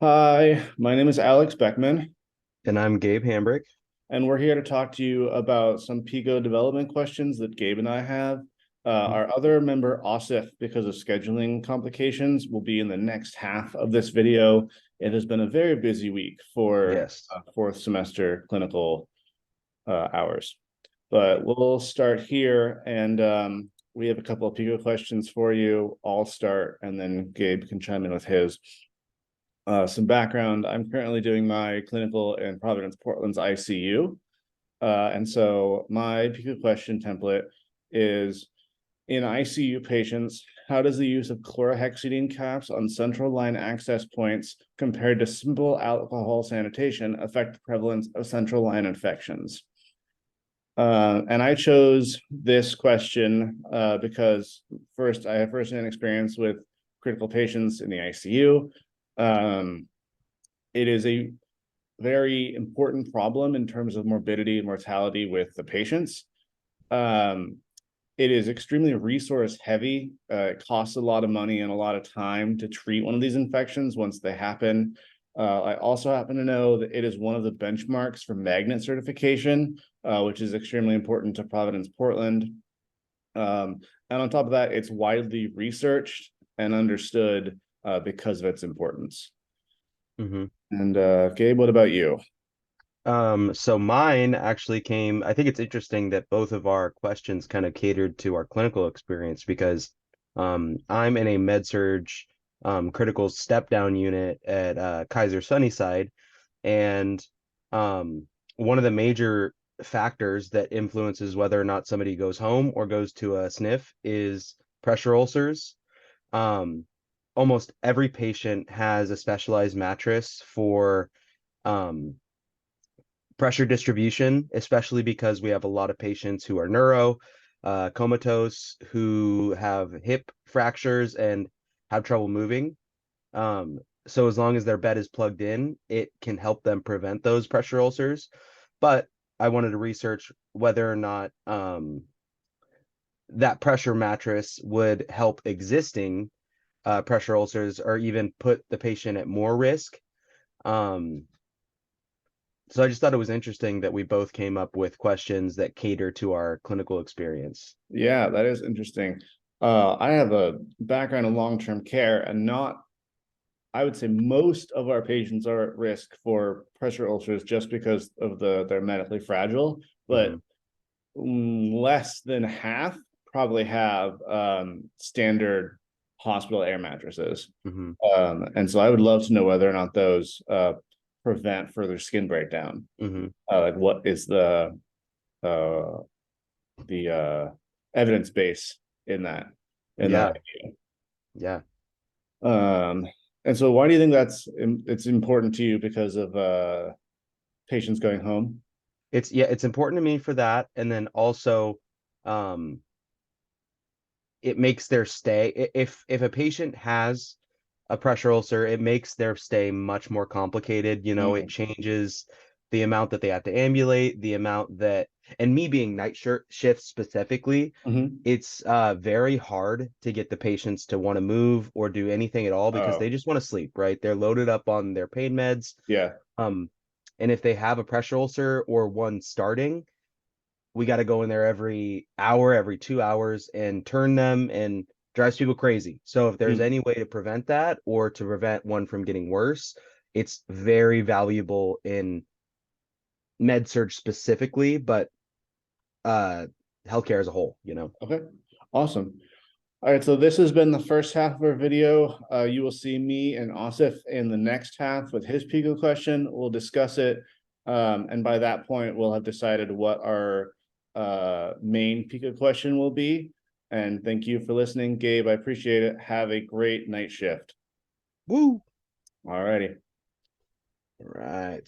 Hi, my name is Alex Beckman, And I'm Gabe Hambrick. and we're here to talk to you about some PICO development questions that Gabe and I have. Our other member, Asif, because of scheduling complications, will be in the next half of this video. It has been a very busy week for Yes. fourth semester clinical hours, but we'll start here, and we have a couple of PICO questions for you. I'll start, and then Gabe can chime in with his. Some background, I'm currently doing my clinical in Providence, Portland's ICU. And so my PICO question template is, in ICU patients, how does the use of chlorhexidine caps on central line access points compared to simple alcohol sanitation affect the prevalence of central line infections? And I chose this question because first, I have firsthand experience with critical patients in the ICU. Um, it is a very important problem in terms of morbidity and mortality with the patients. Um, it is extremely resource heavy. It costs a lot of money and a lot of time to treat one of these infections once they happen. I also happen to know that it is one of the benchmarks for magnet certification, which is extremely important to Providence, Portland. And on top of that, it's widely researched and understood because of its importance. hmm And Gabe, what about you? So mine actually came, I think it's interesting that both of our questions kind of catered to our clinical experience because I'm in a med-surg critical step-down unit at Kaiser Sunnyside. And um, one of the major factors that influences whether or not somebody goes home or goes to a sniff is pressure ulcers. Um, Almost every patient has a specialized mattress for um, pressure distribution, especially because we have a lot of patients who are comatose, who have hip fractures and have trouble moving. So as long as their bed is plugged in, it can help them prevent those pressure ulcers. But I wanted to research whether or not that pressure mattress would help existing pressure ulcers or even put the patient at more risk. Um, so I just thought it was interesting that we both came up with questions that cater to our clinical experience. Yeah, that is interesting. I have a background in long-term care, and not, I would say most of our patients are at risk for pressure ulcers just because of they're medically fragile, but hmm less than half probably have standard hospital air mattresses. hmm And so I would love to know whether or not those prevent further skin breakdown. hmm Like what is uh, the evidence base in that Yeah, idea. yeah. Um, and so why do you think it's important to you because of patients going home? It's important to me for that. And then also, um, it makes their stay. If a patient has a pressure ulcer, it makes their stay much more complicated. You know, it Mm, changes the amount that they have to ambulate, the amount that, and me being shift specifically, mhm. it's very hard to get the patients to want to move or do anything at all because they Oh, just want to sleep, right? They're loaded up on their pain meds. yeah. Um, and if they have a pressure ulcer or one starting, we got to go in there every hour, every 2 hours and turn them and drives people crazy. So if there's Mm. any way to prevent that or to prevent one from getting worse, it's very valuable in med surg specifically, but uh healthcare as a whole, you know. Okay, awesome. All right, so this has been the first half of our video. You will see me and Asif in the next half with his Pico question. We'll discuss it. And by that point, we'll have decided what our main Pico question will be. And thank you for listening, Gabe. I appreciate it. Have a great night shift. Woo! All righty. All right.